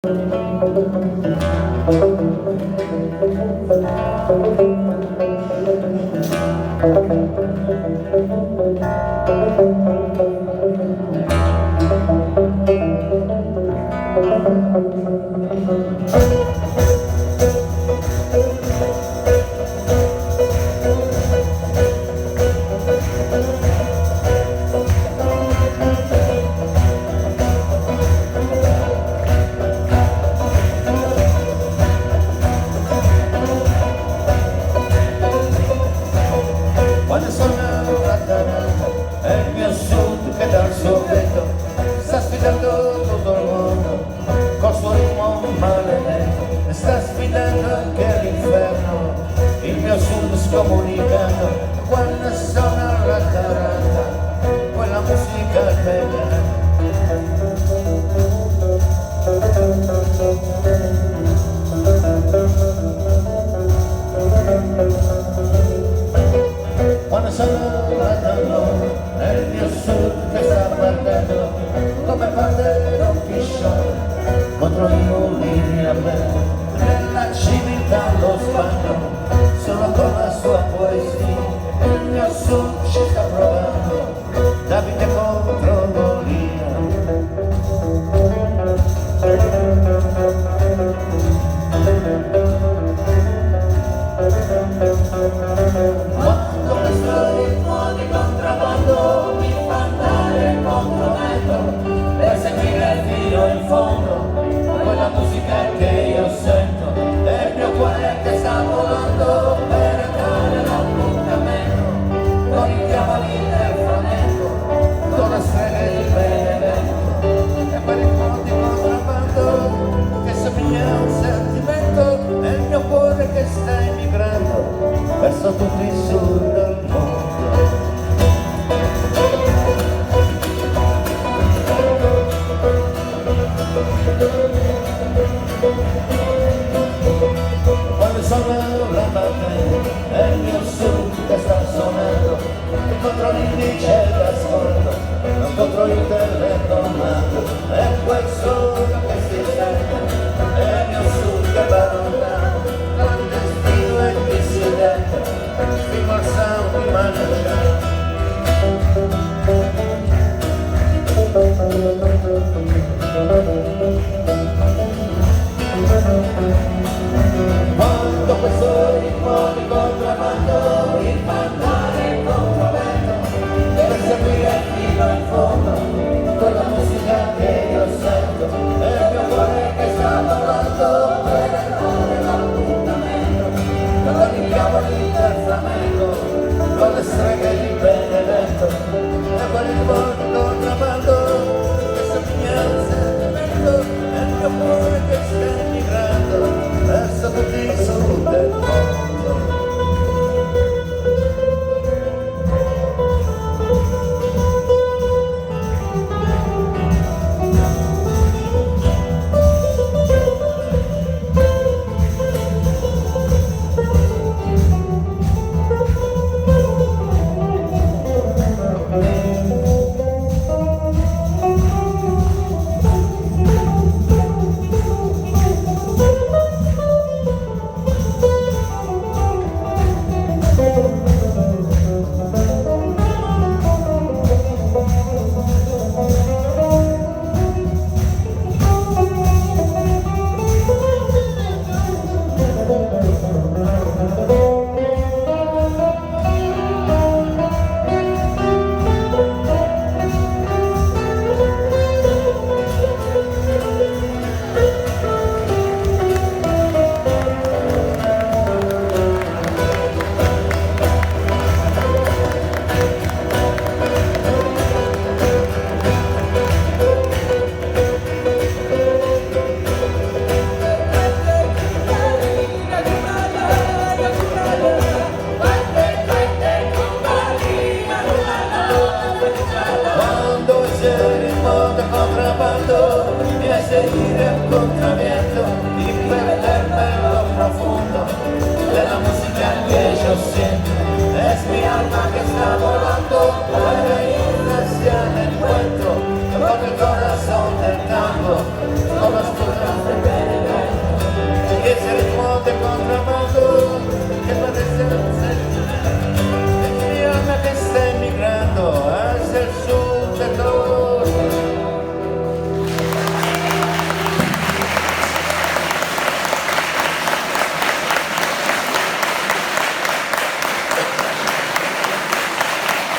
Quando sono lontano è il mio sud che dal suo petto sta sfidando tutto il mondo col suo ritmo maledetto e sta sfidando anche l'inferno. Il mio sud scomunicato quando suona la taranta, quella musica bella. Quando sono lontano è il mio sud che sta partendo come parte Don Chisciotte contro i mulini a me. Nella civiltà lo spagno solo con la sua poesia. Il mio sud ci sta provando Davide contro Golia. Quando questo ritmo di contrabbando mi fa andare contro vento per seguire fino in fondo quella musica che io sento, è il mio cuore che sta volando per andare all'appuntamento con i diavoli del flamenco, con le streghe di Benevento e quel ritmo di contrabbando.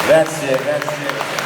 Grazie, grazie.